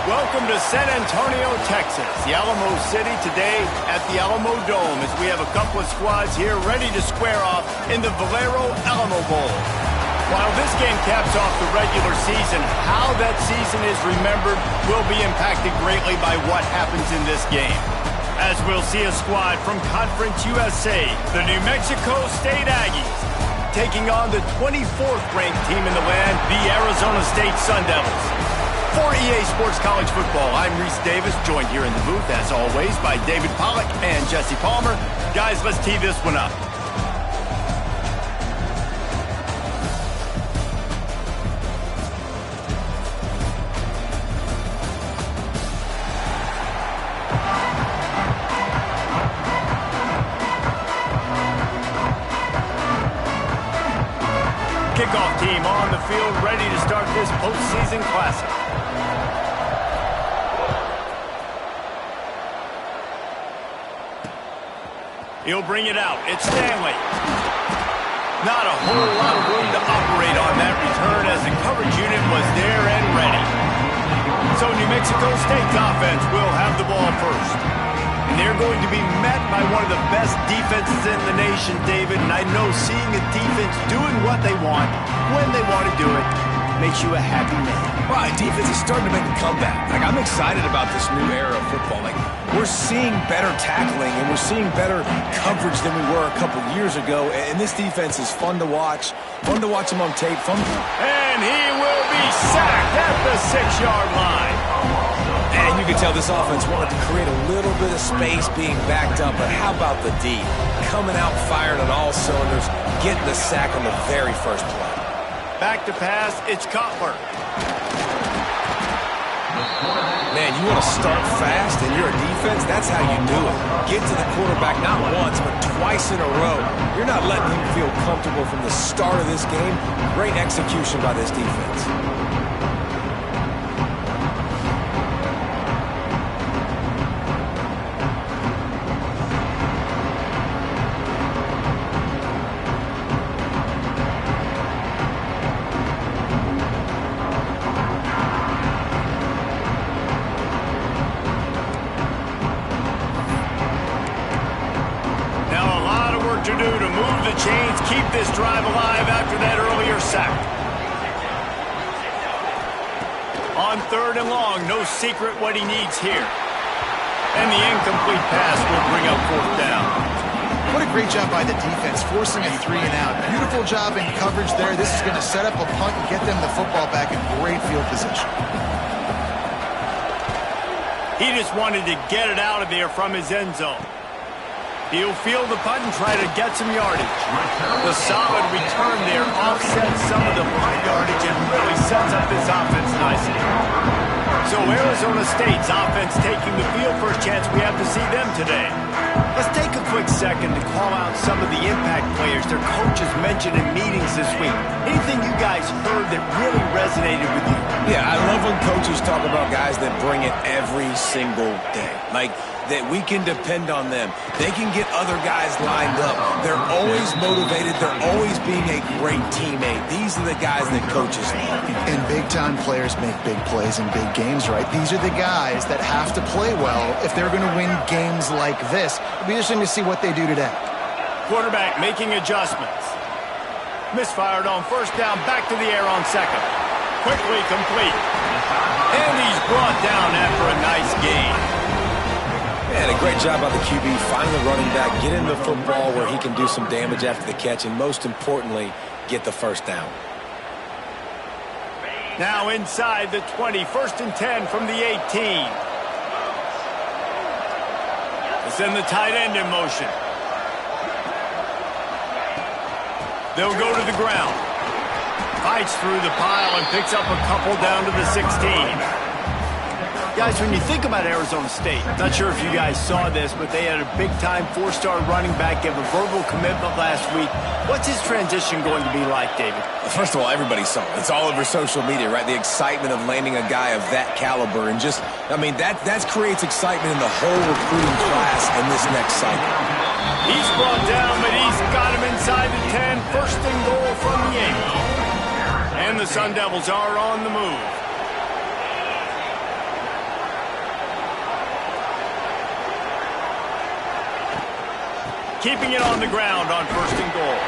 Welcome to San Antonio, Texas, the Alamo City today at the Alamo Dome as we have a couple of squads here ready to square off in the Valero Alamo Bowl. While this game caps off the regular season, how that season is remembered will be impacted greatly by what happens in this game. As we'll see a squad from Conference USA, the New Mexico State Aggies, taking on the 24th ranked team in the land, the Arizona State Sun Devils. For EA Sports College Football, I'm Reese Davis, joined here in the booth, as always, by David Pollack and Jesse Palmer. Guys, let's tee this one up. Kickoff team on the field, ready to start this postseason classic. He'll bring it out. It's Stanley. Not a whole lot of room to operate on that return as the coverage unit was there and ready. So New Mexico State's offense will have the ball first. And they're going to be met by one of the best defenses in the nation, David. And I know seeing a defense doing what they want, when they want to do it, makes you a happy man. Right, defense is starting to make a comeback. Like, I'm excited about this new era of football. Like, we're seeing better tackling and we're seeing better coverage than we were a couple years ago. And this defense is fun to watch. Fun to watch them on tape. And he will be sacked at the 6-yard line. And you can tell this offense wanted to create a little bit of space being backed up. But how about the D? Coming out firing on all cylinders, getting the sack on the very first play. Back to pass, it's Cutler. Man, you want to start fast and you're a defense, that's how you do it. Get to the quarterback not once, but twice in a row. You're not letting him feel comfortable from the start of this game. Great execution by this defense. To do to move the chains, keep this drive alive after that earlier sack. On 3rd and long, no secret what he needs here. And the incomplete pass will bring up 4th down. What a great job by the defense, forcing a 3-and-out. Beautiful job in coverage there. This is going to set up a punt and get them the football back in great field position. He just wanted to get it out of there from his end zone. He'll field the punt and try to get some yardage. The solid return there offsets some of the punt yardage and really sets up this offense nicely. So Arizona State's offense taking the field. First chance we have to see them today. Let's take a quick second to call out some of the impact players their coaches mentioned in meetings this week. Anything you guys heard that really resonated with you? Yeah, I love when coaches talk about guys that bring it every single day. Like, that we can depend on them. They can get other guys lined up. They're always motivated. They're always being a great teammate. These are the guys that coaches love. And big-time players make big plays in big games, right? These are the guys that have to play well if they're going to win games like this. It'll be interesting to see what they do today. Quarterback making adjustments. Misfired on 1st down, back to the air on 2nd. Quickly complete. And he's brought down after a nice gain. Man, a great job by the QB, finding the running back, get him the football where he can do some damage after the catch, and most importantly, get the 1st down. Now inside the 20, 1st and 10 from the 18. They send the tight end in motion. They'll go to the ground. Fights through the pile and picks up a couple down to the 16. Guys, when you think about Arizona State, not sure if you guys saw this, but they had a big-time 4-star running back give a verbal commitment last week. What's his transition going to be like, David? First of all, everybody saw it. It's all over social media, right? The excitement of landing a guy of that caliber. And just, I mean, that creates excitement in the whole recruiting class in this next cycle. He's brought down, but he's got him inside the 10. 1st and goal from the 8. And the Sun Devils are on the move. keeping it on the ground on 1st and goal.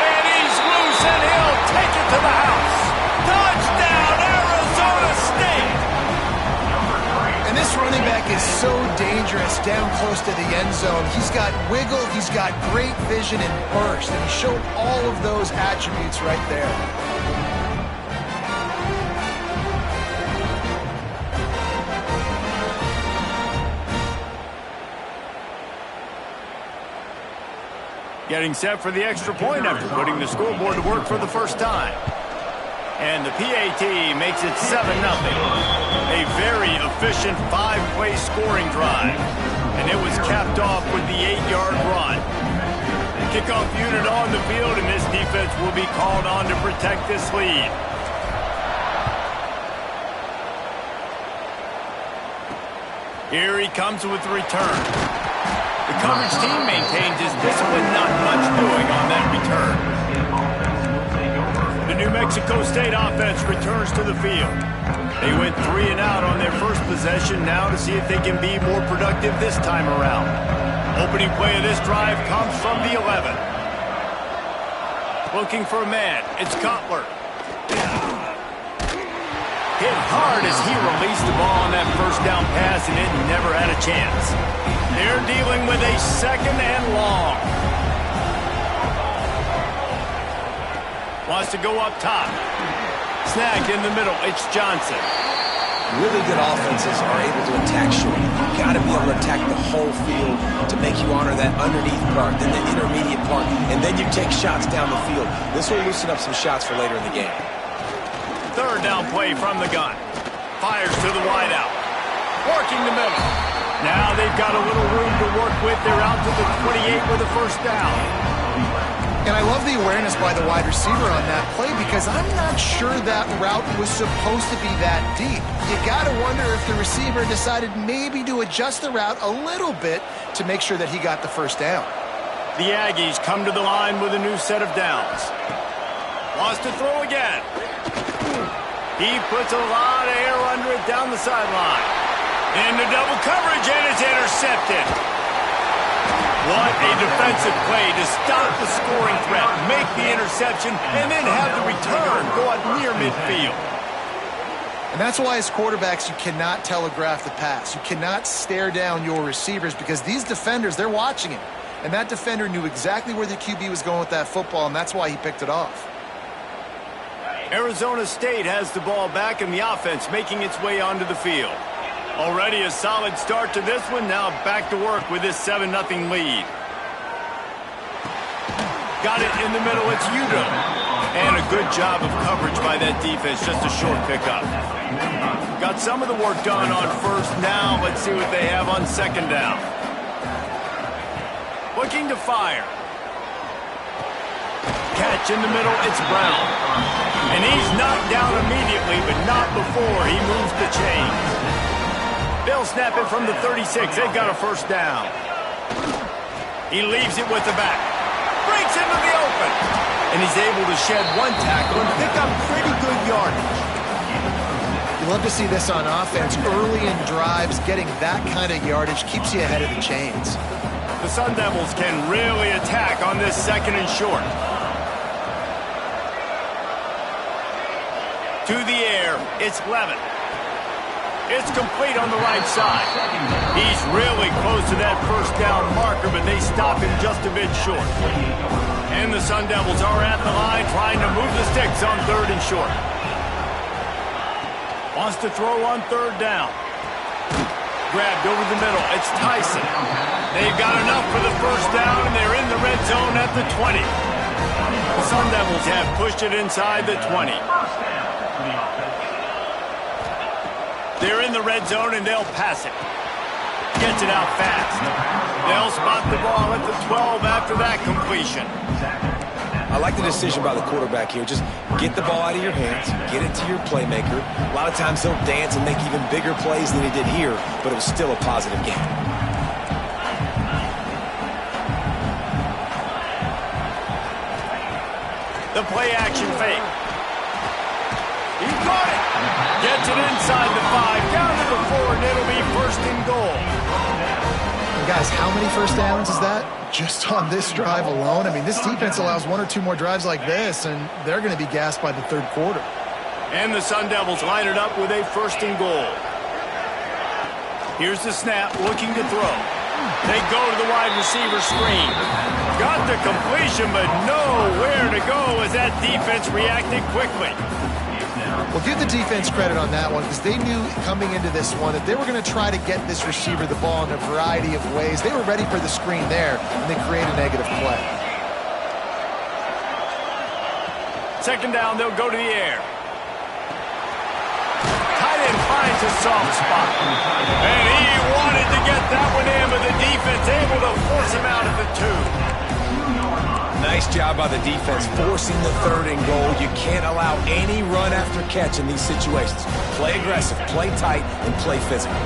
And he's loose, and he'll take it to the house. Touchdown, Arizona State! And this running back is so dangerous down close to the end zone. He's got wiggle, he's got great vision and burst, and he showed all of those attributes right there. Getting set for the extra point after putting the scoreboard to work for the first time. And the PAT makes it 7-0. A very efficient 5-play scoring drive. And it was capped off with the 8-yard run. Kickoff unit on the field, and this defense will be called on to protect this lead. Here he comes with the return. The coverage team maintains his discipline, not much doing on that return. The New Mexico State offense returns to the field. They went 3 and out on their first possession, now to see if they can be more productive this time around. Opening play of this drive comes from the 11. Looking for a man, it's Cutler. Hit hard as he released the ball on that first down pass, and it never had a chance. They're dealing with a 2nd and long. Wants to go up top. Snagged in the middle. It's Johnson. Really good offenses are able to attack short. You've got to be able to attack the whole field to make you honor that underneath part, then the intermediate part, and then you take shots down the field. This will loosen up some shots for later in the game. 3rd down play from the gun. Fires to the wideout. Working the middle. Now they've got a little room to work with. They're out to the 28 with a 1st down. And I love the awareness by the wide receiver on that play because I'm not sure that route was supposed to be that deep. You got to wonder if the receiver decided maybe to adjust the route a little bit to make sure that he got the 1st down. The Aggies come to the line with a new set of downs. Wants to throw again. He puts a lot of air under it down the sideline. Into double coverage, and it's intercepted. What a defensive play to stop the scoring threat, make the interception, and then have the return go out near midfield. And that's why as quarterbacks you cannot telegraph the pass. You cannot stare down your receivers because these defenders, they're watching him. And that defender knew exactly where the QB was going with that football, and that's why he picked it off. Arizona State has the ball back, and the offense making its way onto the field. Already a solid start to this one. Now back to work with this 7-0 lead. Got it in the middle. It's Udo. And a good job of coverage by that defense. Just a short pickup. Got some of the work done on 1st. Now let's see what they have on 2nd down. Looking to fire. Catch in the middle. It's Brown. And he's knocked down immediately, but not before he moves the chains. They'll snap it from the 36. They've got a 1st down. He leaves it with the back. Breaks into the open. And he's able to shed 1 tackle and pick up pretty good yardage. You love to see this on offense. Early in drives, getting that kind of yardage keeps you ahead of the chains. The Sun Devils can really attack on this 2nd and short. To the air, it's Levin. It's complete on the right side. He's really close to that 1st down marker, but they stop him just a bit short. And the Sun Devils are at the line trying to move the sticks on 3rd and short. Wants to throw on 3rd down. Grabbed over the middle. It's Tyson. They've got enough for the 1st down, and they're in the red zone at the 20. The Sun Devils have pushed it inside the 20. They're in the red zone, and they'll pass it. Gets it out fast. They'll spot the ball at the 12 after that completion. I like the decision by the quarterback here. Just get the ball out of your hands, get it to your playmaker. A lot of times he'll dance and make even bigger plays than he did here, but it was still a positive game. The play action fake. He caught it. Gets it inside the 5, down to the 4, and it'll be 1st and goal. guys, how many first downs is that? Just on this drive alone? I mean, this defense allows 1 or 2 more drives like this, and they're going to be gassed by the third quarter. And the Sun Devils line it up with a 1st and goal. Here's the snap, looking to throw. They go to the wide receiver screen. Got the completion, but nowhere to go as that defense reacted quickly. Well, give the defense credit on that one because they knew coming into this one that they were going to try to get this receiver the ball in a variety of ways. They were ready for the screen there, and they create a negative play. 2nd down, they'll go to the air. Tight end finds a soft spot. And he wanted to get that one in, but the defense able to force him out at the 2. Nice job by the defense forcing the 3rd and goal. You can't allow any run after catch in these situations. Play aggressive, play tight, and play physical.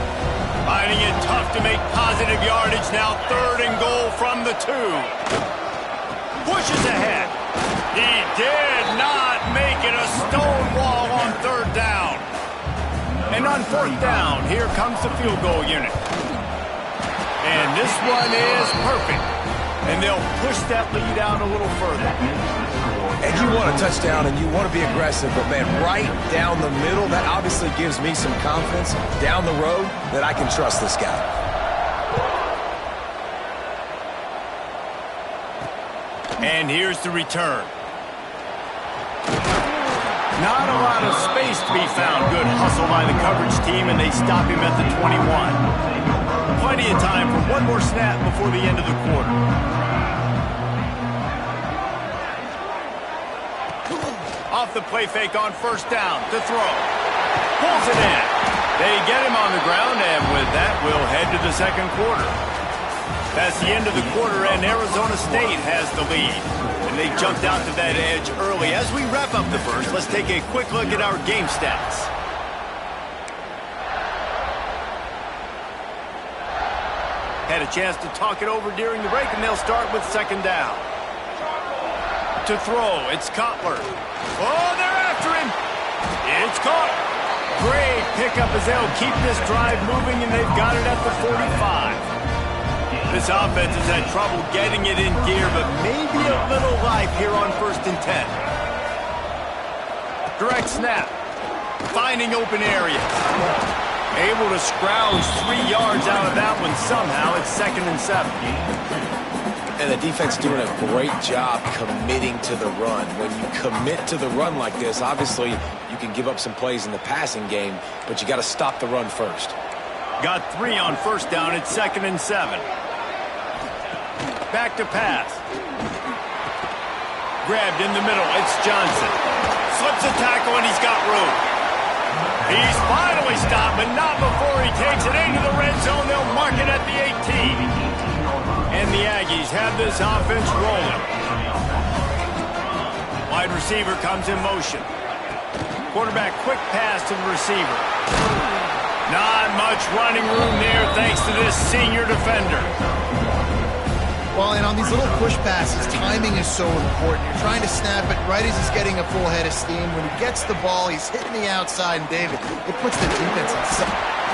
Finding it tough to make positive yardage now. 3rd and goal from the 2. Pushes ahead. He did not make it a stone wall on 3rd down. And on 4th down, here comes the field goal unit. And this one is perfect. And they'll push that lead out a little further. And you want a touchdown and you want to be aggressive, but man, right down the middle, that obviously gives me some confidence down the road that I can trust this guy. And here's the return. Not a lot of space to be found. Good hustle by the coverage team, and they stop him at the 21. Plenty of time for one more snap before the end of the quarter. Off the play fake on 1st down to throw. Pulls it in. They get him on the ground, and with that, we'll head to the 2nd quarter. That's the end of the quarter, and Arizona State has the lead. And they jumped out to that edge early. As we wrap up the 1st, let's take a quick look at our game stats. Had a chance to talk it over during the break, and they'll start with 2nd down. To throw, it's Cutler. Oh, they're after him. It's caught. Great pickup as they'll keep this drive moving, and they've got it at the 45. This offense has had trouble getting it in gear, but maybe a little life here on 1st and 10. Direct snap. Finding open areas. Able to scrounge 3 yards out of that one somehow. It's 2nd and 7. And the defense doing a great job committing to the run. When you commit to the run like this, obviously you can give up some plays in the passing game, but you got to stop the run first. Got 3 on 1st down. It's 2nd and 7. Back to pass. Grabbed in the middle. It's Johnson. Slips a tackle, and he's got room. He's finally stopped, but not before he takes it into the red zone. They'll mark it at the 18. And the Aggies have this offense rolling. Wide receiver comes in motion. Quarterback quick pass to the receiver. Not much running room there thanks to this senior defender. Well, and on these little push passes, timing is so important. You're trying to snap it right as he's getting a full head of steam. When he gets the ball, he's hitting the outside, and David, it puts the defense in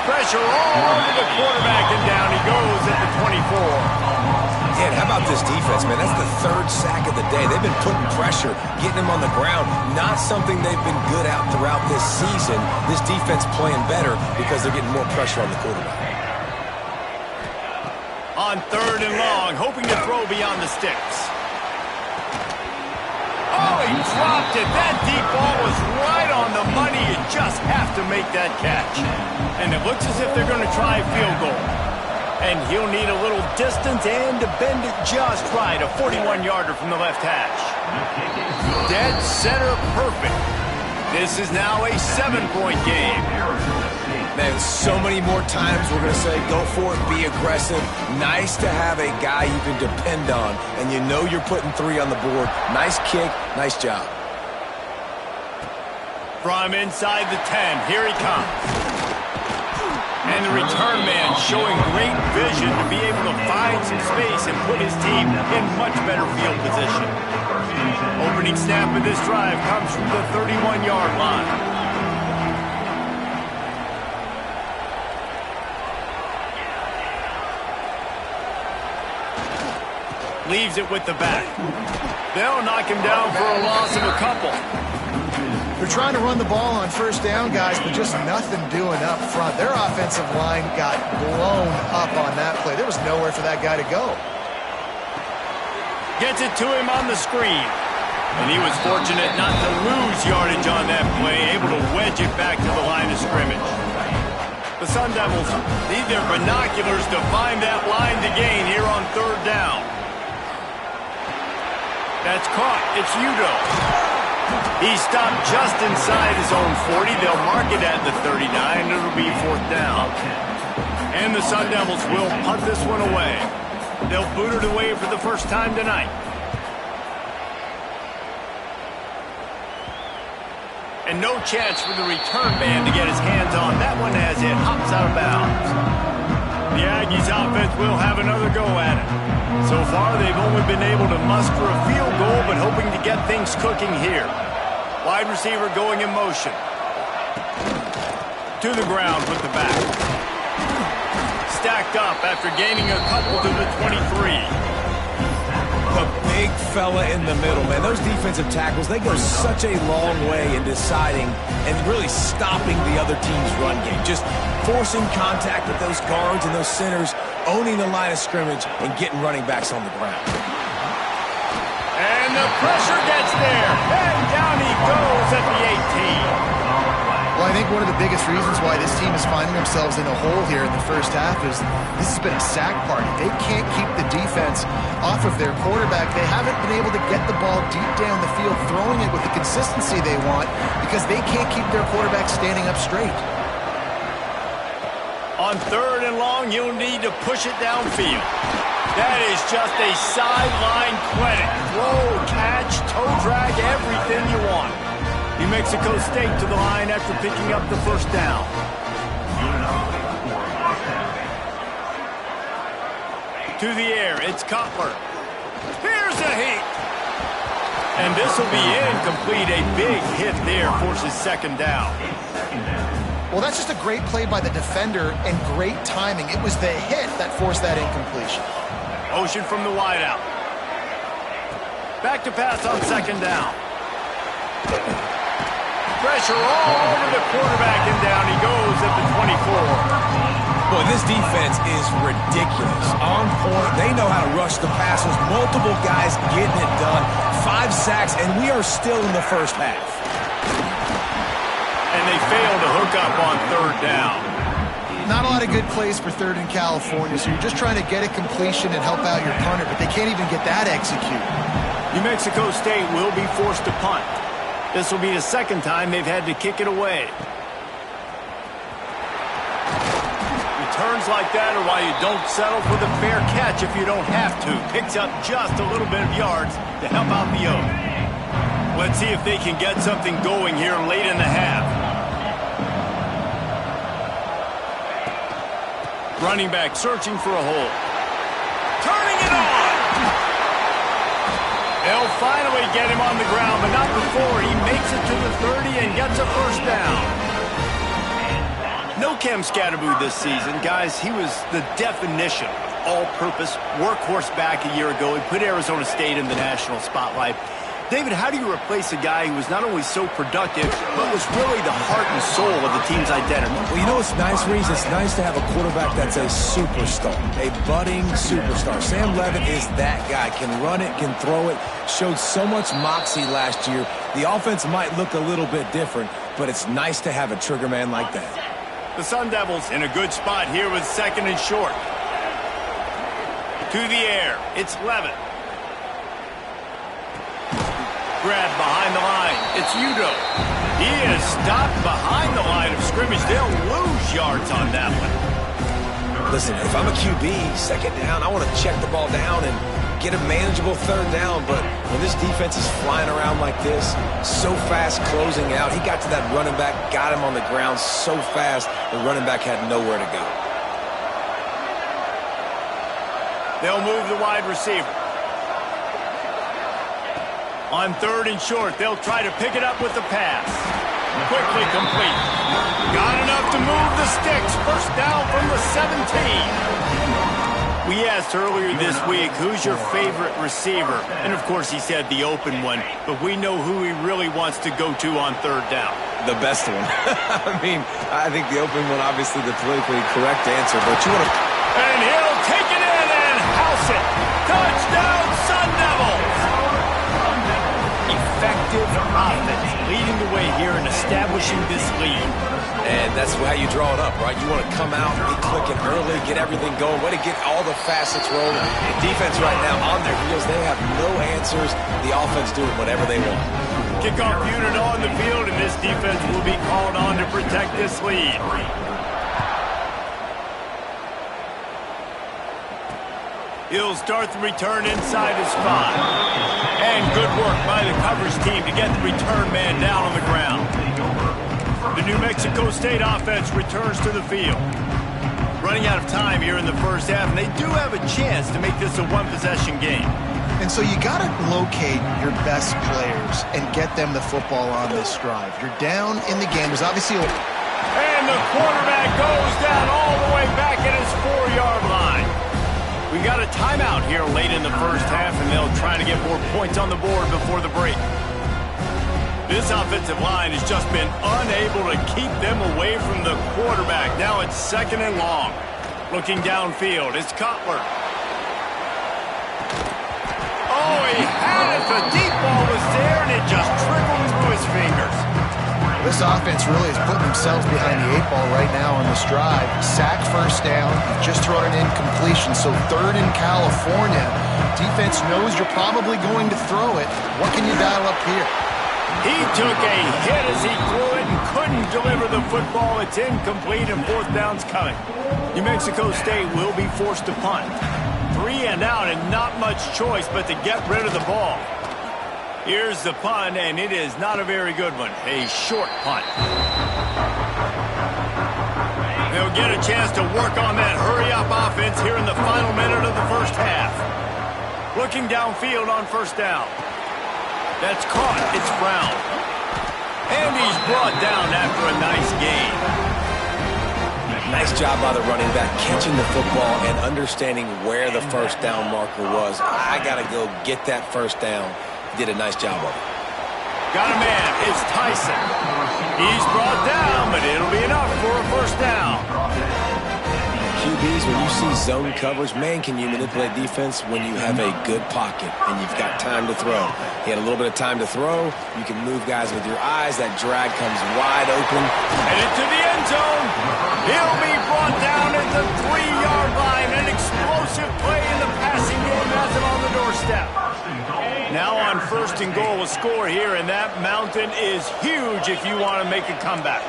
pressure all over the quarterback, and down he goes at the 24. Man, how about this defense, man? That's the 3rd sack of the day. They've been putting pressure, getting him on the ground. Not something they've been good at throughout this season. This defense playing better because they're getting more pressure on the quarterback. On 3rd and long, hoping to throw beyond the sticks. Oh, he dropped it. That deep ball was right on the money. You just have to make that catch. And it looks as if they're going to try a field goal. And he'll need a little distance and to bend it just right. A 41-yarder from the left hash. Dead center perfect. This is now a 7-point game. Man, so many more times we're going to say, go for it, be aggressive. Nice to have a guy you can depend on, and you know you're putting 3 on the board. Nice kick, nice job. From inside the 10, here he comes. And the return man showing great vision to be able to find some space and put his team in much better field position. Opening snap of this drive comes from the 31-yard line. leaves it with the back. They'll knock him down for a loss of a couple. They're trying to run the ball on first down, guys, but just nothing doing up front. Their offensive line got blown up on that play. There was nowhere for that guy to go. Gets it to him on the screen. And he was fortunate not to lose yardage on that play, able to wedge it back to the line of scrimmage. The Sun Devils need their binoculars to find that line to gain here on third down. That's caught. It's Udo. He stopped just inside his own 40. They'll mark it at the 39. It'll be fourth down. And the Sun Devils will punt this one away. They'll boot it away for the first time tonight. And no chance for the return man to get his hands on that one as it hops out of bounds. The Aggies offense will have another go at it. So far, they've only been able to muster a field goal, but hoping to get things cooking here. Wide receiver going in motion. To the ground with the back. Stacked up after gaining a couple to the 23. The big fella in the middle, man. Those defensive tackles, they go such a long way in deciding and really stopping the other team's run game. Just forcing contact with those guards and those centers, owning the line of scrimmage, and getting running backs on the ground. And the pressure gets there. And down he goes at the 18. Well, I think one of the biggest reasons why this team is finding themselves in a hole here in the first half is this has been a sack party. They can't keep the defense off of their quarterback. They haven't been able to get the ball deep down the field, throwing it with the consistency they want because they can't keep their quarterback standing up straight. On third and long, you'll need to push it downfield. That is just a sideline clinic. Throw, catch, toe drag, everything you want. New Mexico State to the line after picking up the first down. To the air, it's Cutler. Here's a heat. And this will be incomplete. A big hit there forces second down. Well, that's just a great play by the defender and great timing. It was the hit that forced that incompletion. Motion from the wideout. Back to pass on second down. Pressure all over the quarterback, and down he goes at the 24. Boy, this defense is ridiculous. On point. They know how to rush the passers. Multiple guys getting it done. 5 sacks, and we are still in the first half. And they fail to hook up on third down. Not a lot of good plays for third in California, so you're just trying to get a completion and help out your punter, but they can't even get that executed. New Mexico State will be forced to punt. This will be the second time they've had to kick it away. Returns like that are why you don't settle for the fair catch if you don't have to. Picks up just a little bit of yards to help out the Oak. Let's see if they can get something going here late in the half. Running back searching for a hole. Turning it on! They'll finally get him on the ground, but not before he makes it to the 30 and gets a first down. No Cam Scatterboo this season. Guys, he was the definition of all-purpose workhorse back a year ago. He put Arizona State in the national spotlight. David, how do you replace a guy who was not only so productive, but was really the heart and soul of the team's identity? Well, you know what's nice, Reese? It's nice to have a quarterback that's a superstar, a budding superstar. Sam Levitt is that guy. Can run it, can throw it, showed so much moxie last year. The offense might look a little bit different, but it's nice to have a trigger man like that. The Sun Devils in a good spot here with second and short. To the air, it's Levitt. Grab behind the line. It's Udo. He is stopped behind the line of scrimmage. They'll lose yards on that one. Listen, if I'm a QB, second down, I want to check the ball down and get a manageable third down. But when this defense is flying around like this, so fast closing out, he got to that running back, got him on the ground so fast, the running back had nowhere to go. They'll move the wide receiver. On third and short, they'll try to pick it up with the pass. Quickly complete. Got enough to move the sticks. First down from the 17. We asked earlier this week, who's your favorite receiver? And, of course, he said the open one. But we know who he really wants to go to on third down. The best one. I mean, I think the open one, obviously the politically correct answer. But you want to... And he'll take it in and house it. Touchdown, Sun Devils! Effective offense, leading the way here and establishing this lead. And that's how you draw it up, right? You want to come out, be clicking early, get everything going, way to get all the facets rolling. The defense right now on their heels, they have no answers. The offense doing whatever they want. Kickoff unit on the field, and this defense will be called on to protect this lead. He'll start the return inside his 5. And good work by the coverage team to get the return man down on the ground. The New Mexico State offense returns to the field. Running out of time here in the first half, and they do have a chance to make this a one-possession game. And so you got to locate your best players and get them the football on this drive. You're down in the game. There's obviously a... And the quarterback goes down all the way back at his 4-yard line. We've got a timeout here late in the first half, and they'll try to get more points on the board before the break. This offensive line has just been unable to keep them away from the quarterback. Now it's 2nd and long. Looking downfield, it's Cutler. Oh, he had it. The deep ball was there, and it just trickled through his fingers. This offense really is putting themselves behind the 8 ball right now on this drive. Sack first down. You've just thrown an incompletion. So 3rd in California. Defense knows you're probably going to throw it. What can you dial up here? He took a hit as he threw it and couldn't deliver the football. It's incomplete, and 4th down's coming. New Mexico State will be forced to punt. 3 and out, and not much choice but to get rid of the ball. Here's the punt, and it is not a very good one. A short punt. They'll get a chance to work on that hurry-up offense here in the final minute of the first half. Looking downfield on 1st down. That's caught. It's Brown. And he's brought down after a nice gain. Nice job by the running back, catching the football and understanding where the 1st down marker was. I got to go get that 1st down. Did a nice job of it. Got a man. It's Tyson. He's brought down, but it'll be enough for a 1st down. QBs, when you see zone coverage, man, can you manipulate defense when you have a good pocket and you've got time to throw. He had a little bit of time to throw. You can move guys with your eyes. That drag comes wide open. And into the end zone. He'll be brought down at the 3-yard line. An explosive play in the passing game has him on the doorstep. Now on 1st and goal, a score here, and that mountain is huge if you want to make a comeback.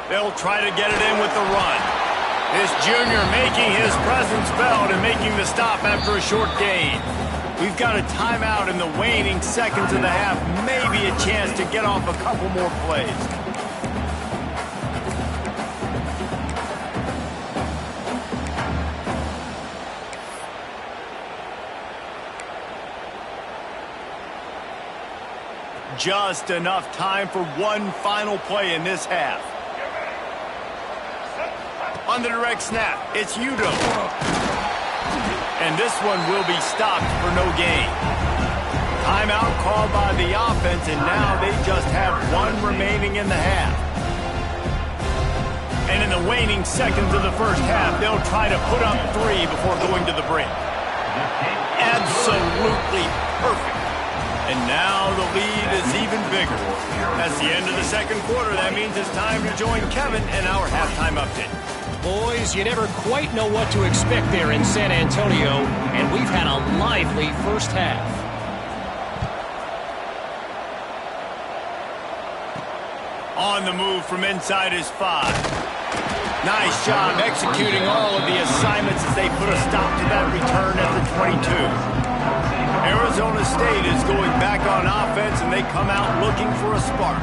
They'll try to get it in with the run. This junior making his presence felt and making the stop after a short gain. We've got a timeout in the waning seconds of the half. Maybe a chance to get off a couple more plays. Just enough time for one final play in this half. On the direct snap, it's Udo. And this one will be stopped for no gain. Timeout called by the offense, and now they just have 1 remaining in the half. And in the waning seconds of the first half, they'll try to put up 3 before going to the break. Absolutely perfect. And now the lead is even bigger. That's the end of the 2nd quarter. That means it's time to join Kevin in our halftime update. Boys, you never quite know what to expect there in San Antonio, and we've had a lively first half. On the move from inside his 5. Nice job executing all of the assignments as they put a stop to that return at the 22. Arizona State is going back on offense, and they come out looking for a spark.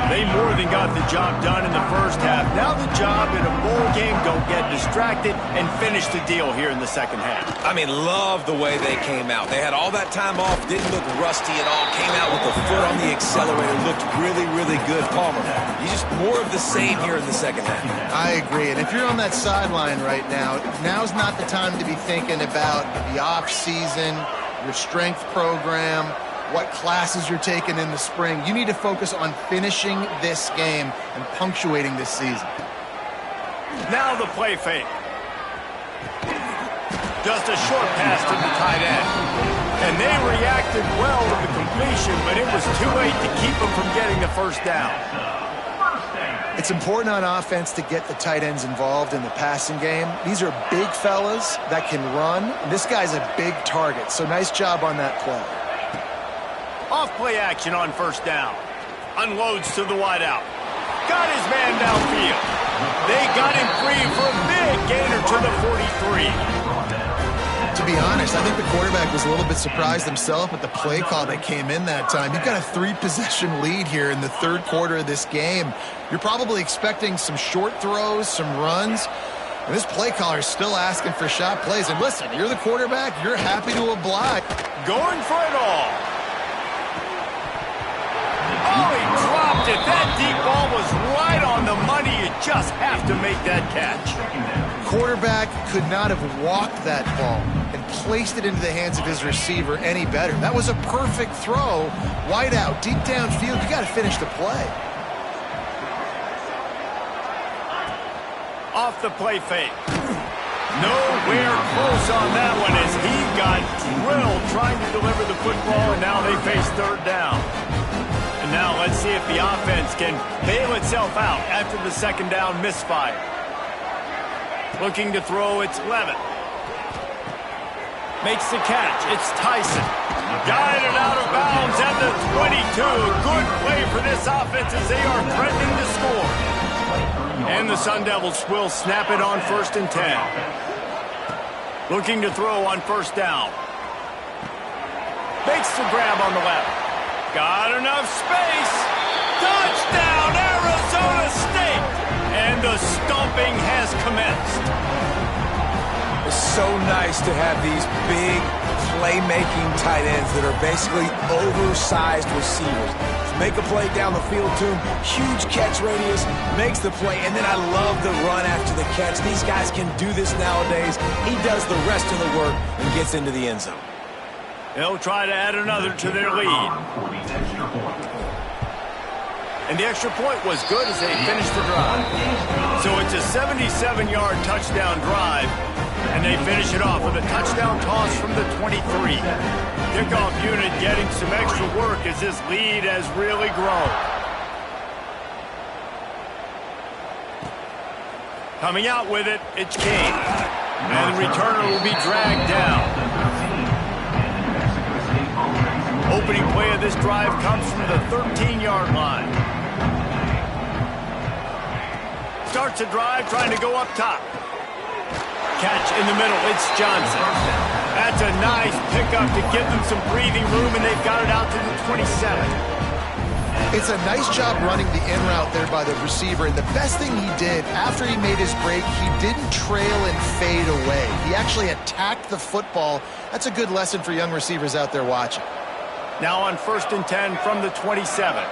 They more than got the job done in the first half. Now the job in a bowl game, don't get distracted and finish the deal here in the second half. I mean, love the way they came out. They had all that time off, didn't look rusty at all, came out with the foot on the accelerator, looked really, really good. Palmer, you just more of the same here in the second half. I agree. And if you're on that sideline right now, now's not the time to be thinking about the off-season, your strength program, what classes you're taking in the spring. You need to focus on finishing this game and punctuating this season. Now the play fake. Just a short pass to the tight end. And they reacted well to the completion, but it was too late to keep them from getting the first down. It's important on offense to get the tight ends involved in the passing game. These are big fellas that can run, and this guy's a big target, so nice job on that play. Off-play action on first down. Unloads to the wideout. Got his man downfield. They got him free for a big gainer to the 43. To be honest, I think the quarterback was a little bit surprised himself at the play call that came in that time. You've got a 3-possession lead here in the third quarter of this game. You're probably expecting some short throws, some runs. And this play caller is still asking for shot plays. And listen, you're the quarterback. You're happy to oblige. Going for it all. Oh, he dropped it. That deep ball was right on the money. You just have to make that catch. Quarterback could not have walked that ball and placed it into the hands of his receiver any better. That was a perfect throw. Wide out, deep downfield. You got to finish the play. Off the play fake. Nowhere close on that one as he got drilled trying to deliver the football, and now they face third down. And now let's see if the offense can bail itself out after the second down misfire. Looking to throw, it's Levitt. Makes the catch, it's Tyson. Guided out of bounds at the 22. Good play for this offense as they are threatening to score. And the Sun Devils will snap it on 1st and 10. Looking to throw on first down. Makes the grab on the left. Got enough space. Touchdown, Arizona State. And the stomping has commenced. It's so nice to have these big playmaking tight ends that are basically oversized receivers. Make a play down the field to him. Huge catch radius. Makes the play. And then I love the run after the catch. These guys can do this nowadays. He does the rest of the work and gets into the end zone. They'll try to add another to their lead. And the extra point was good as they finished the drive. So it's a 77-yard touchdown drive, and they finish it off with a touchdown toss from the 23. Kickoff unit getting some extra work as this lead has really grown. Coming out with it, it's Kane. And the returner will be dragged down. Opening play of this drive comes from the 13-yard line. Starts a drive trying to go up top. Catch in the middle, it's Johnson. That's a nice pickup to give them some breathing room, and they've got it out to the 27. It's a nice job running the in route there by the receiver, and the best thing he did after he made his break, he didn't trail and fade away. He actually attacked the football. That's a good lesson for young receivers out there watching. Now on 1st and 10 from the 27.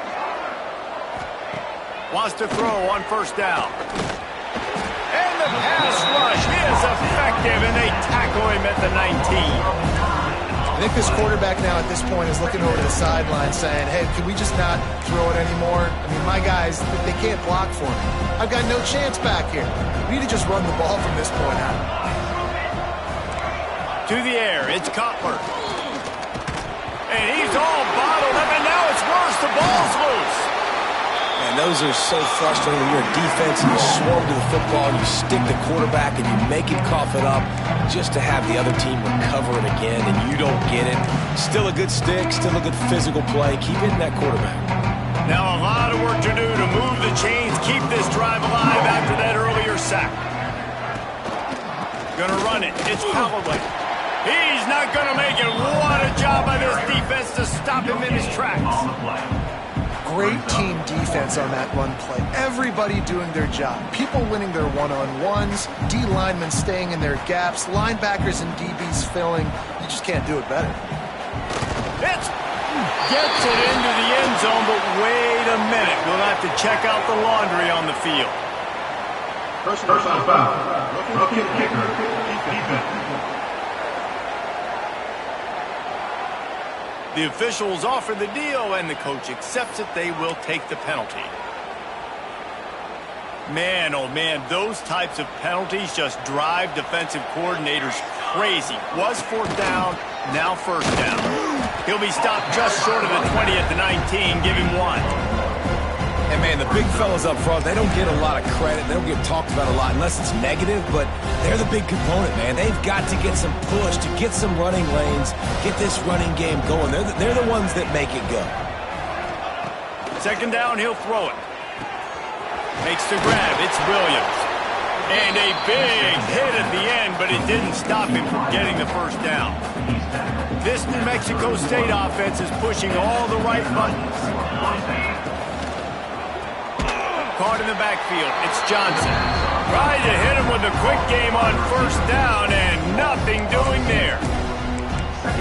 Wants to throw on first down. And the pass rush is effective, and they tackle him at the 19. I think this quarterback now at this point is looking over to the sideline saying, hey, can we just not throw it anymore? I mean, my guys, they can't block for me. I've got no chance back here. We need to just run the ball from this point on. To the air, it's Cutler. And he's all bottled up, and now it's worse. The ball's loose. And those are so frustrating when you're a defense and you swarm to the football, and you stick the quarterback and you make him cough it up just to have the other team recover it again, and you don't get it. Still a good stick, still a good physical play. Keep hitting that quarterback. Now a lot of work to do to move the chains, keep this drive alive after that earlier sack. Gonna run it. It's Holloway. He's not gonna make it. What a job by this defense to stop him in his tracks. great team defense on that run play. Everybody doing their job. People winning their one-on-ones, D linemen staying in their gaps, linebackers and DBs filling. You just can't do it better. Gets it into the end zone, but wait a minute. We'll have to check out the laundry on the field. Personal foul. Rookie kicker. Defense. The officials offer the deal, and the coach accepts it. They will take the penalty. Man, oh man, those types of penalties just drive defensive coordinators crazy. Was fourth down, now first down. He'll be stopped just short of the 20 at the 19. Give him one. And, man, the big fellas up front, they don't get a lot of credit. They don't get talked about a lot unless it's negative, but they're the big component, man. They've got to get some push, to get some running lanes, get this running game going. They're the ones that make it go. Second down, he'll throw it. Makes the grab. It's Williams. And a big hit at the end, but it didn't stop him from getting the first down. This New Mexico State offense is pushing all the right buttons. Caught in the backfield. It's Johnson. Tried to hit him with a quick game on first down, and nothing doing there.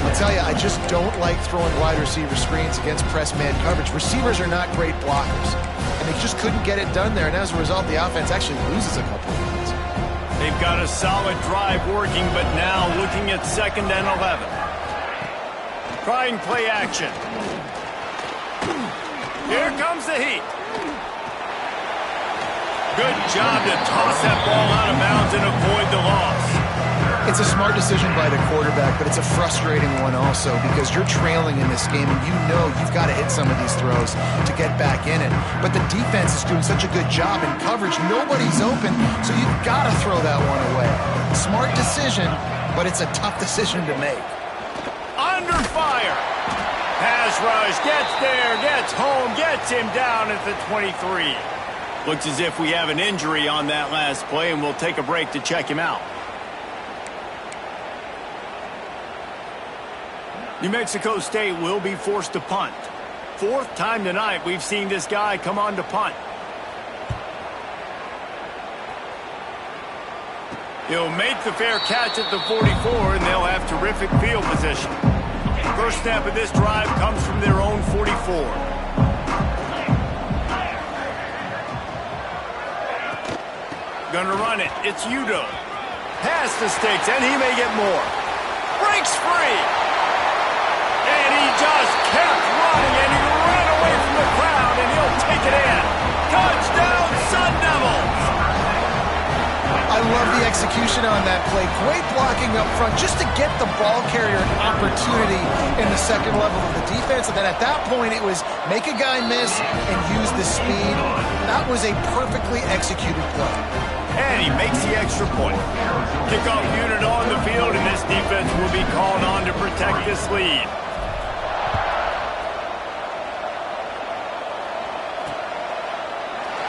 I'll tell you, I just don't like throwing wide receiver screens against press man coverage. Receivers are not great blockers, and they just couldn't get it done there, and as a result, the offense actually loses a couple of yards. They've got a solid drive working, but now looking at 2nd and 11. Trying play action. Here comes the heat. Good job to toss that ball out of bounds and avoid the loss. It's a smart decision by the quarterback, but it's a frustrating one also because you're trailing in this game and you know you've got to hit some of these throws to get back in it. But the defense is doing such a good job in coverage. Nobody's open, so you've got to throw that one away. Smart decision, but it's a tough decision to make. Under fire. Pass rush, gets there, gets home, gets him down at the 23. Looks as if we have an injury on that last play, and we'll take a break to check him out. New Mexico State will be forced to punt. 4th time tonight we've seen this guy come on to punt. He'll make the fair catch at the 44, and they'll have terrific field position. First snap of this drive comes from their own 44. Gonna run it. It's Udo. Past the sticks, and he may get more. Breaks free. And he just kept running, and he ran away from the crowd, and he'll take it in. Touchdown, Sun Devils! I love the execution on that play. Great blocking up front just to get the ball carrier an opportunity in the second level of the defense. And then at that point, it was make a guy miss and use the speed. That was a perfectly executed play. And he makes the extra point. Kickoff unit on the field, and this defense will be called on to protect this lead.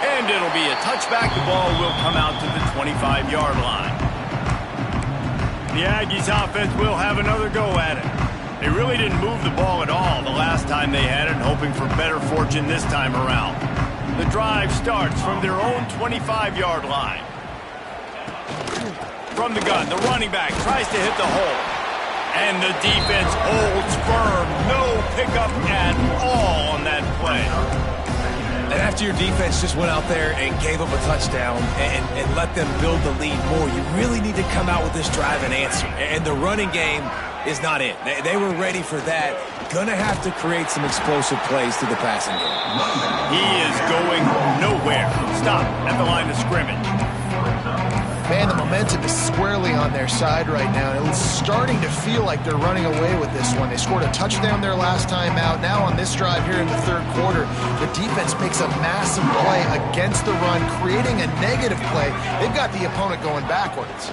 And it'll be a touchback. The ball will come out to the 25-yard line. The Aggies offense will have another go at it. They really didn't move the ball at all the last time they had it, hoping for better fortune this time around. The drive starts from their own 25-yard line. From the gun, the running back tries to hit the hole. And the defense holds firm. No pickup at all on that play. And after your defense just went out there and gave up a touchdown and let them build the lead more, you really need to come out with this drive and answer. And the running game is not it. They were ready for that. Gonna have to create some explosive plays through the passing game. He is going nowhere. Stop at the line of scrimmage. Man, the momentum is squarely on their side right now. It's starting to feel like they're running away with this one. They scored a touchdown their last time out. Now on this drive here in the 3rd quarter, the defense makes a massive play against the run, creating a negative play. They've got the opponent going backwards.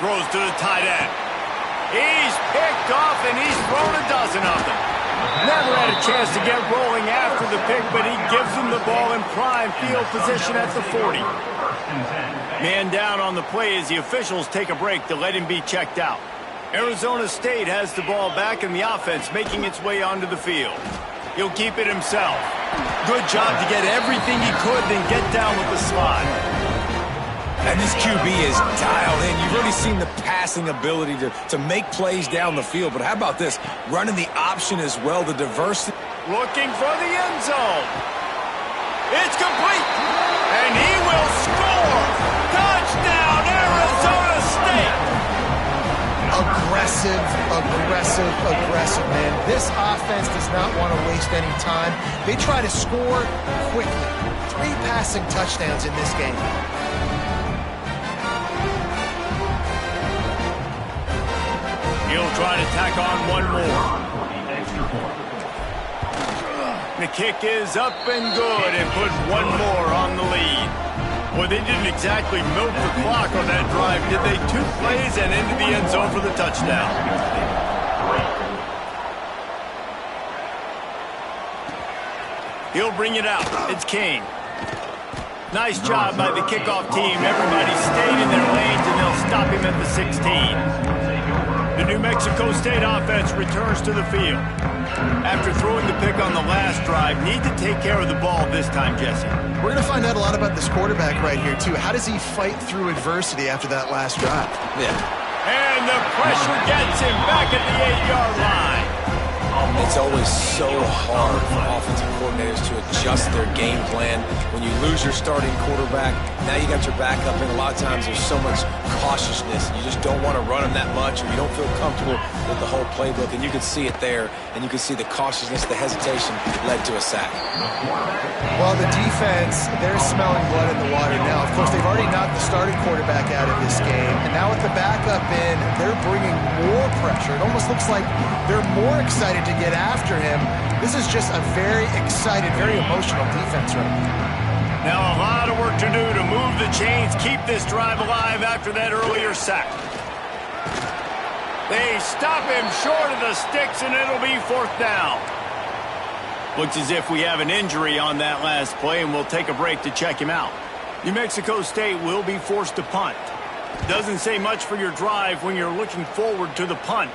Throws to the tight end. He's picked off, and he's thrown a dozen of them. Never had a chance to get rolling after the pick, but he gives them the ball in prime field position at the 40. Man down on the play as the officials take a break to let him be checked out. Arizona State has the ball back, and the offense making its way onto the field. He'll keep it himself. Good job to get everything he could, then get down with the slide. And this QB is dialed in. You've already seen the passing ability to make plays down the field. But how about this? Running the option as well, the diversity. Looking for the end zone. It's complete. And he will score. Touchdown, Arizona State. Aggressive, aggressive, aggressive, man. This offense does not want to waste any time. They try to score quickly. 3 passing touchdowns in this game. He'll try to tack on one more. The kick is up and good and put one more on the lead. Well, they didn't exactly milk the clock on that drive, did they? 2 plays and into the end zone for the touchdown. He'll bring it out. It's King. Nice job by the kickoff team. Everybody stayed in their lanes, and they'll stop him at the 16. The New Mexico State offense returns to the field. After throwing the pick on the last drive, need to take care of the ball this time, Jesse. We're going to find out a lot about this quarterback right here, too. How does he fight through adversity after that last drive? Yeah. And the pressure gets him back at the 8-yard line. It's always so hard for offensive coordinators to adjust their game plan. When you lose your starting quarterback, now you got your backup in. A lot of times there's so much cautiousness. You just don't want to run them that much, or you don't feel comfortable with the whole playbook. And you can see it there, and you can see the cautiousness, the hesitation led to a sack. Well, the defense, they're smelling blood in the water now. Of course, they've already knocked the starting quarterback out of this game. And now with the backup in, they're bringing more pressure. It almost looks like they're more excited to get after him. This is just a very excited, very emotional defense right now. Now a lot of work to do to move the chains, keep this drive alive after that earlier sack. They stop him short of the sticks, and it'll be 4th down. Looks as if we have an injury on that last play, and we'll take a break to check him out. New Mexico State will be forced to punt. Doesn't say much for your drive when you're looking forward to the punt.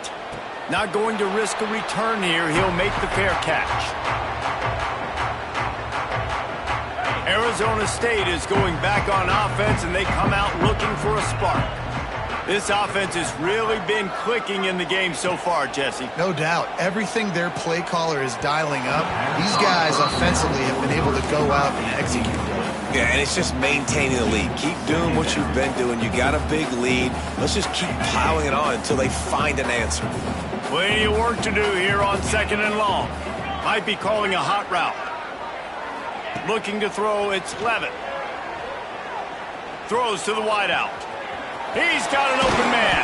Not going to risk a return here. He'll make the fair catch. Arizona State is going back on offense, and they come out looking for a spark. This offense has really been clicking in the game so far, Jesse. No doubt. Everything their play caller is dialing up, these guys offensively have been able to go out and execute. Yeah, and it's just maintaining the lead. Keep doing what you've been doing. You got a big lead. Let's just keep piling it on until they find an answer. Plenty of work to do here on 2nd and long. Might be calling a hot route. Looking to throw, it's Levitt. Throws to the wideout. He's got an open man.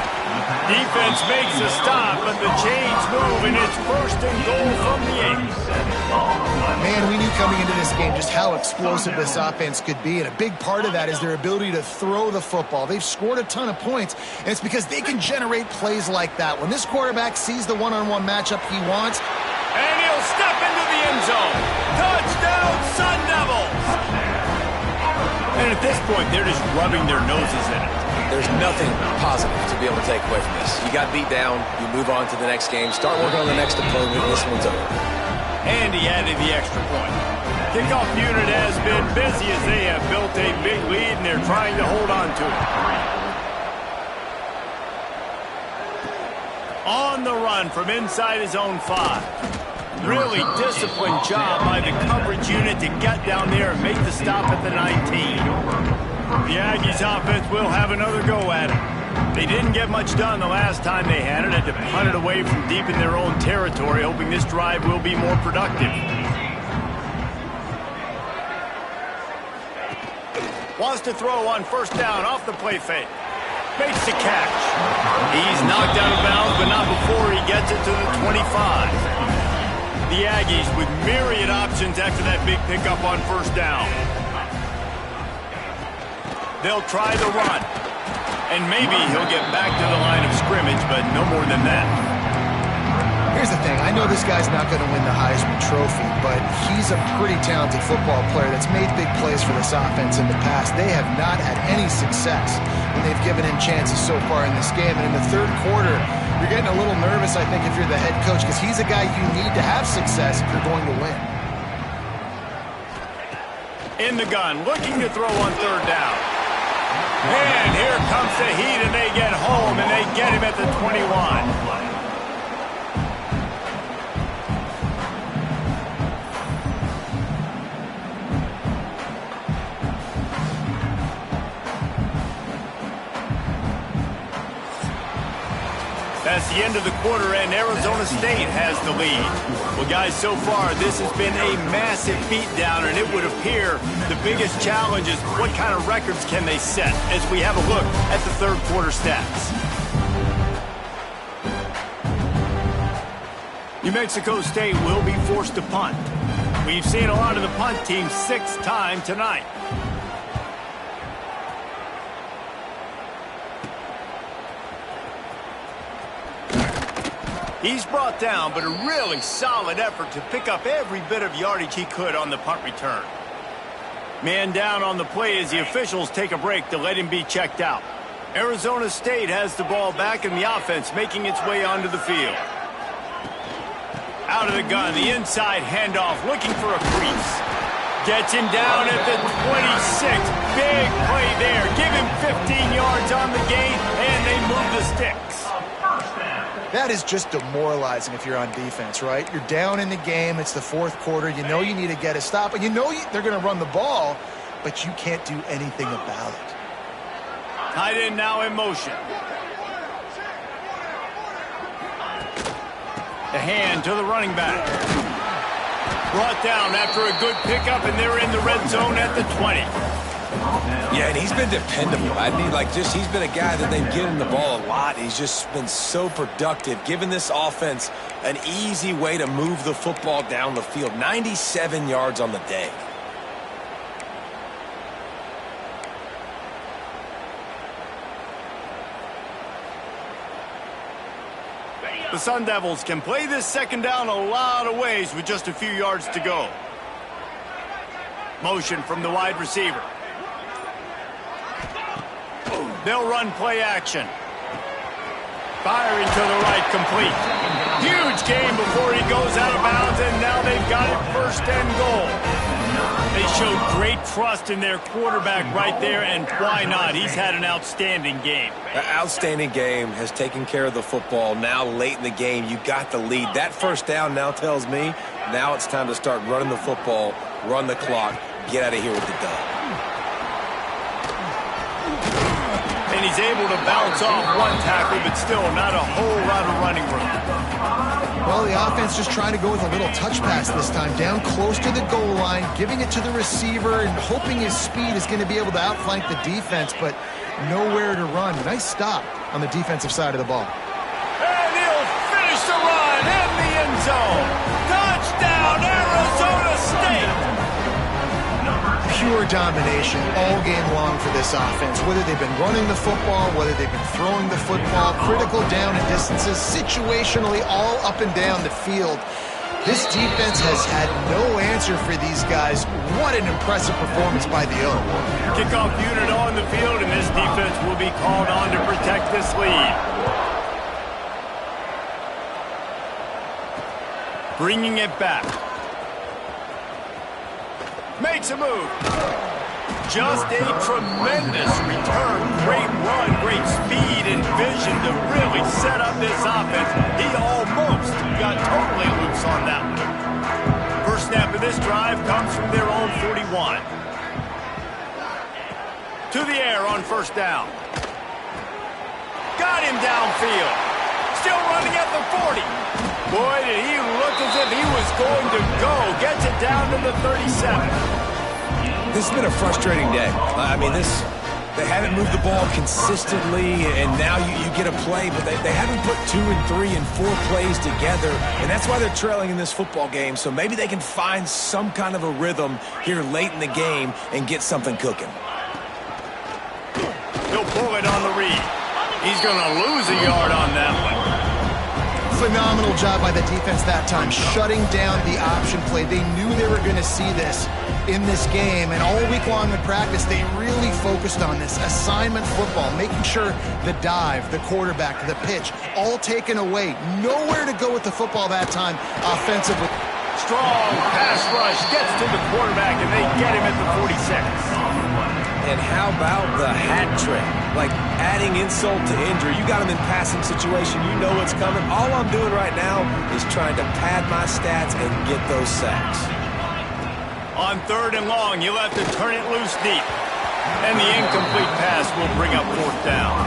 Defense makes a stop, but the chains move, and it's 1st and goal from the 8. Man, we knew coming into this game just how explosive this offense could be, and a big part of that is their ability to throw the football. They've scored a ton of points, and it's because they can generate plays like that. When this quarterback sees the one-on-one matchup he wants, and he'll step into the end zone. Touchdown, Sun Devils! And at this point, they're just rubbing their noses in it. There's nothing positive to be able to take away from this. You got beat down, you move on to the next game, start working on the next opponent, this one's over. And he added the extra point. Kickoff unit has been busy as they have built a big lead, and they're trying to hold on to it. On the run from inside his own 5. Really disciplined job by the coverage unit to get down there and make the stop at the 19. The Aggies offense will have another go at it. They didn't get much done the last time they had it. Had to punt it away from deep in their own territory, hoping this drive will be more productive. Wants to throw on 1st down off the play fake. Makes the catch. He's knocked out of bounds, but not before he gets it to the 25. The Aggies with myriad options after that big pickup on 1st down. They'll try the run. And maybe he'll get back to the line of scrimmage, but no more than that. Here's the thing. I know this guy's not going to win the Heisman Trophy, but he's a pretty talented football player that's made big plays for this offense in the past. They have not had any success when they've given him chances so far in this game. And in the 3rd quarter, You're getting a little nervous, I think, if you're the head coach, because he's a guy you need to have success if you're going to win. In the gun, looking to throw on third down. And here comes the heat, and they get home, and they get him at the 21. That's the end of the quarter, and Arizona State has the lead. Well, guys, so far, this has been a massive beatdown, and it would appear the biggest challenge is what kind of records can they set as we have a look at the third quarter stats. New Mexico State will be forced to punt. We've seen a lot of the punt team 6 times tonight. He's brought down, but a really solid effort to pick up every bit of yardage he could on the punt return. Man down on the play as the officials take a break to let him be checked out. Arizona State has the ball back in the offense, making its way onto the field. Out of the gun, the inside handoff, looking for a crease. Gets him down at the 26. Big play there. Give him 15 yards on the gain, and they move the sticks. That is just demoralizing if you're on defense, right? You're down in the game. It's the fourth quarter. You know you need to get a stop, and you know they're going to run the ball, but you can't do anything about it. Tight end now in motion. The hand to the running back. Brought down after a good pickup, and they're in the red zone at the 20. Yeah, and he's been dependable. I mean, he's been a guy that they've given the ball a lot. He's just been so productive, giving this offense an easy way to move the football down the field. 97 yards on the day. The Sun Devils can play this second down a lot of ways with just a few yards to go. Motion from the wide receiver. They'll run play action. Firing to the right, complete. Huge gain before he goes out of bounds, and now they've got it first and goal. They showed great trust in their quarterback right there, and why not? He's had an outstanding game. An outstanding game, has taken care of the football. Now late in the game, you got the lead. That first down now tells me now it's time to start running the football, run the clock, get out of here with the dub. And he's able to bounce off one tackle, but still not a whole lot of running room. Well, the offense just trying to go with a little touch pass this time, down close to the goal line, giving it to the receiver and hoping his speed is going to be able to outflank the defense, but nowhere to run. Nice stop on the defensive side of the ball. And he'll finish the run in the end zone. Touchdown, Arizona State! Pure domination all game long for this offense. Whether they've been running the football, whether they've been throwing the football, critical down and distances, situationally all up and down the field. This defense has had no answer for these guys. What an impressive performance by the O. Kickoff unit on the field, and this defense will be called on to protect this lead. Bringing it back. Makes a move. Just a tremendous return. Great run, great speed and vision to really set up this offense. He almost got totally loose on that one. First snap of this drive comes from their own 41. To the air on first down. Got him downfield. Still running at the 40. Boy, did he look as if he was going to go. Gets it down to the 37. This has been a frustrating day. I mean, they haven't moved the ball consistently, and now you get a play, but they haven't put 2 and 3 and 4 plays together, and that's why they're trailing in this football game. So maybe they can find some kind of a rhythm here late in the game and get something cooking. He'll pull it on the read. He's going to lose a yard on that one. Phenomenal job by the defense that time, shutting down the option play. They knew they were going to see this in this game, and all week long in practice, they really focused on this assignment football, making sure the dive, the quarterback, the pitch, all taken away. Nowhere to go with the football that time offensively. Strong pass rush gets to the quarterback, and they get him at the 46. And how about the hat trick? Like adding insult to injury. You got him in passing situation. You know what's coming. All I'm doing right now is trying to pad my stats and get those sacks. On 3rd and long, you'll have to turn it loose deep. And the incomplete pass will bring up 4th down.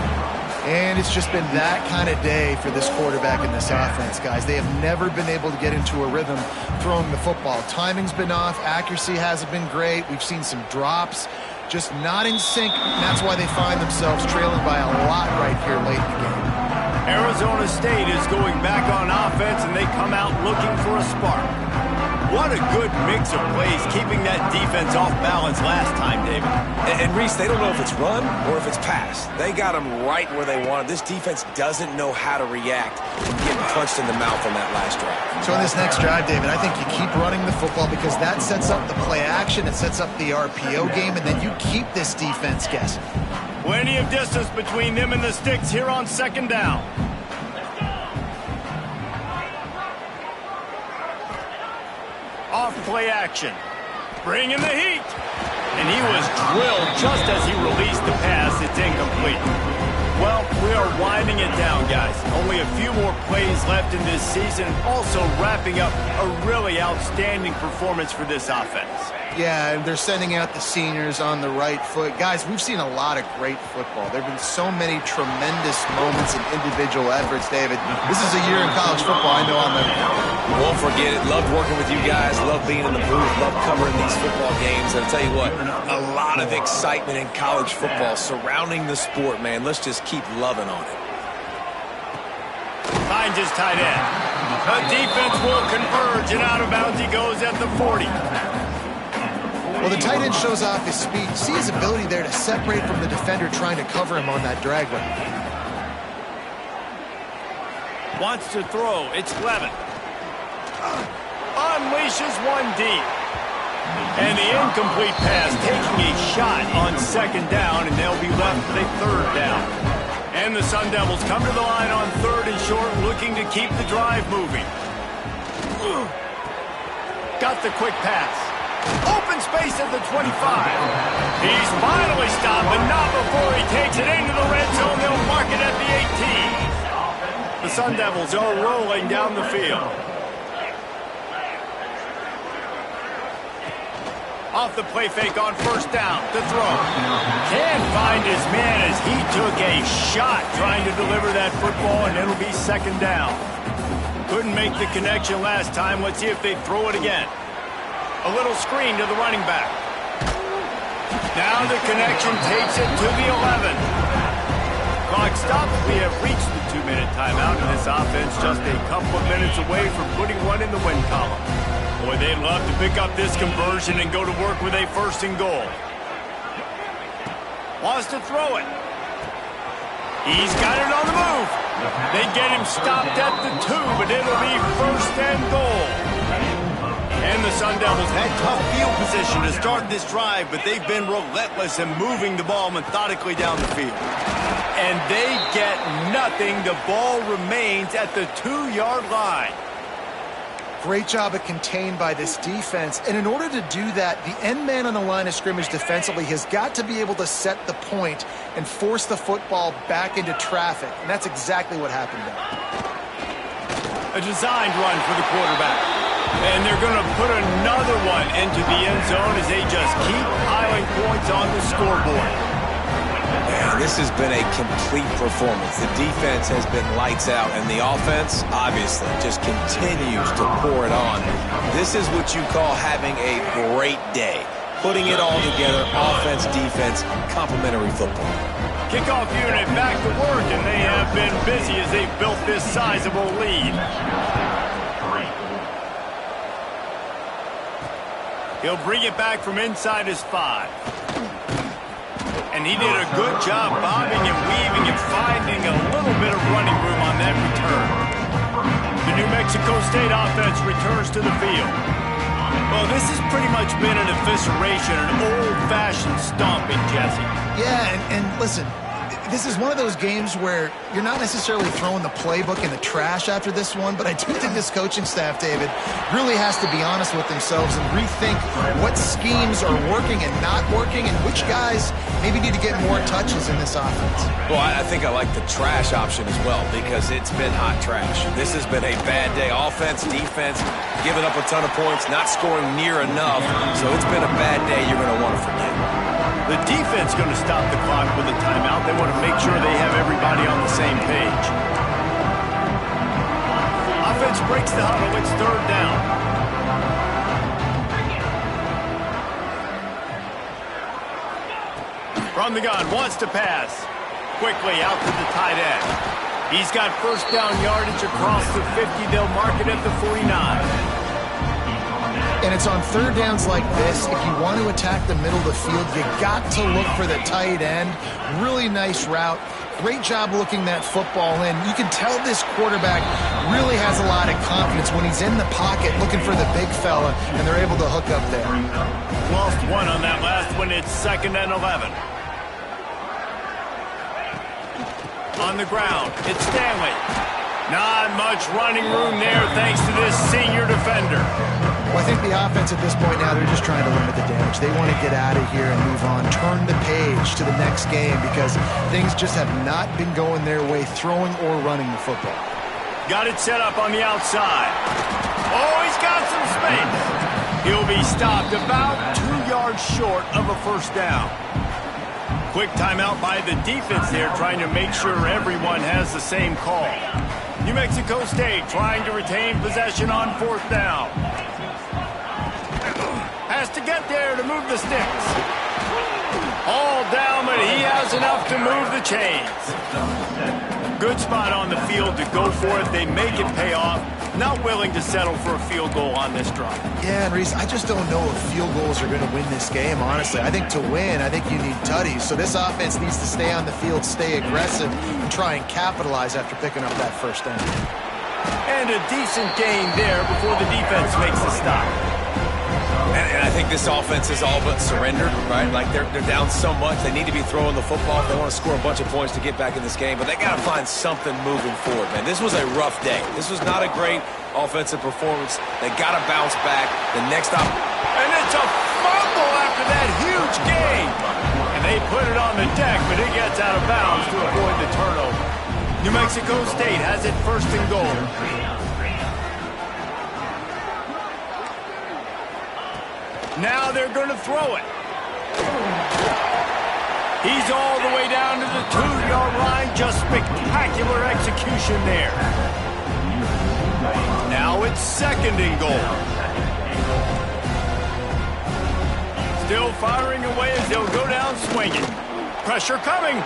And it's just been that kind of day for this quarterback in this offense, guys. They have never been able to get into a rhythm throwing the football. Timing's been off. Accuracy hasn't been great. We've seen some drops. Just not in sync, and that's why they find themselves trailing by a lot right here late in the game. Arizona State is going back on offense, and they come out looking for a spark. What a good mix of plays, keeping that defense off balance last time, David. And Reese, they don't know if it's run or if it's pass. They got them right where they wanted. This defense doesn't know how to react from getting punched in the mouth on that last drive. So in this next drive, David, I think you keep running the football because that sets up the play action, it sets up the RPO game, and then you keep this defense guessing. Plenty of distance between them and the sticks here on 2nd down. Off play action. Bringing the heat. And he was drilled just as he released the pass. It's incomplete. Well, we are winding it down, guys. Only a few more plays left in this season. Also wrapping up a really outstanding performance for this offense. Yeah, and they're sending out the seniors on the right foot. Guys, we've seen a lot of great football. There have been so many tremendous moments and individual efforts, David. This is a year in college football I know I'll never forget. Won't forget it. Loved working with you guys. Loved being in the booth. Loved covering these football games. And I'll tell you what, a lot of excitement in college football surrounding the sport, man. Let's just keep loving on it. Finds his tight end. The defense will converge, and out of bounds he goes at the 40. Well, the tight end shows off his speed. See his ability there to separate from the defender trying to cover him on that drag route. Wants to throw. It's Levin. Unleashes one deep. And the incomplete pass taking a shot on 2nd down, and they'll be left with a 3rd down. And the Sun Devils come to the line on 3rd and short, looking to keep the drive moving. Got the quick pass. Open space at the 25. He's finally stopped, but not before he takes it into the red zone. They'll mark it at the 18. The Sun Devils are rolling down the field. Off the play fake on 1st down to throw. Can't find his man as he took a shot trying to deliver that football, and it'll be 2nd down. Couldn't make the connection last time. Let's see if they throw it again. A little screen to the running back. Now the connection takes it to the 11. Clock stops. We have reached the 2-minute timeout, and this offense just a couple of minutes away from putting one in the win column. Boy, they'd love to pick up this conversion and go to work with a 1st and goal. Wants to throw it. He's got it on the move. They get him stopped at the 2, but it'll be 1st and goal. And the Sun Devils had tough field position to start this drive, but they've been relentless in moving the ball methodically down the field. And they get nothing. The ball remains at the 2-yard line. Great job at contained by this defense. And in order to do that, the end man on the line of scrimmage defensively has got to be able to set the point and force the football back into traffic. And that's exactly what happened there. A designed run for the quarterback. And they're going to put another one into the end zone as they just keep piling points on the scoreboard. Man, this has been a complete performance. The defense has been lights out, and the offense, obviously, just continues to pour it on. This is what you call having a great day. Putting it all together, offense, defense, complementary football. Kickoff unit back to work, and they have been busy as they've built this sizable lead. He'll bring it back from inside his 5. And he did a good job bobbing and weaving and finding a little bit of running room on that return. The New Mexico State offense returns to the field. Well, this has pretty much been an evisceration, an old-fashioned stomping, Jesse. Yeah, and listen, this is one of those games where you're not necessarily throwing the playbook in the trash after this one, but I do think this coaching staff, David, really has to be honest with themselves and rethink what schemes are working and not working and which guys maybe need to get more touches in this offense. Well, I think I like the trash option as well because it's been hot trash. This has been a bad day. Offense, defense, giving up a ton of points, not scoring near enough. So it's been a bad day you're going to want to forget. The defense going to stop the clock with a timeout. They want to make sure they have everybody on the same page. Offense breaks the huddle. It's third down. From the gun, wants to pass. Quickly out to the tight end. He's got first down yardage across the 50. They'll mark it at the 49. And it's on third downs like this, if you want to attack the middle of the field, you got to look for the tight end. Really nice route. Great job looking that football in. You can tell this quarterback really has a lot of confidence when he's in the pocket looking for the big fella, and they're able to hook up there. Lost one on that last one. It's 2nd and 11. On the ground, it's Stanley. Not much running room there thanks to this senior defender. Well, I think the offense at this point now, they're just trying to limit the damage. They want to get out of here and move on, turn the page to the next game because things just have not been going their way, throwing or running the football. Got it set up on the outside. Oh, he's got some space. He'll be stopped about 2 yards short of a first down. Quick timeout by the defense there, trying to make sure everyone has the same call. New Mexico State trying to retain possession on fourth down. Has to get there to move the sticks. All down, but he has enough to move the chains. Good spot on the field to go for it. They make it pay off. Not willing to settle for a field goal on this drive. Yeah, and Reese, I just don't know if field goals are going to win this game, honestly. I think to win, I think you need tutties. So this offense needs to stay on the field, stay aggressive, and try and capitalize after picking up that first down. And a decent gain there before the defense makes the stop. And I think this offense is all but surrendered, right? Like they're down so much, they need to be throwing the football if they want to score a bunch of points to get back in this game. But they got to find something moving forward, man. This was a rough day. This was not a great offensive performance. They got to bounce back. The next stop, and it's a fumble after that huge gain. And they put it on the deck, but it gets out of bounds to avoid the turnover. New Mexico State has it first and goal. Now they're going to throw it. He's all the way down to the 2-yard line. Just spectacular execution there. Now it's 2nd and goal. Still firing away as they'll go down swinging. Pressure coming.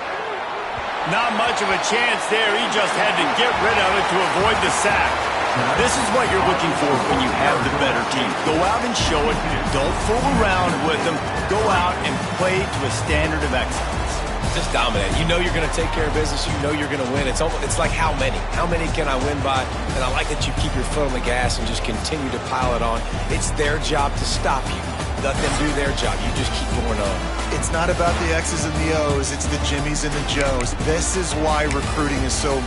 Not much of a chance there. He just had to get rid of it to avoid the sack. This is what you're looking for when you have the better team. Go out and show it. Don't fool around with them. Go out and play to a standard of excellence. Just dominate. You know you're going to take care of business. You know you're going to win. It's like how many? How many can I win by? And I like that you keep your foot on the gas and just continue to pile it on. It's their job to stop you. Let them do their job. You just keep going on. It's not about the X's and the O's. It's the Jimmies and the Joes. This is why recruiting is so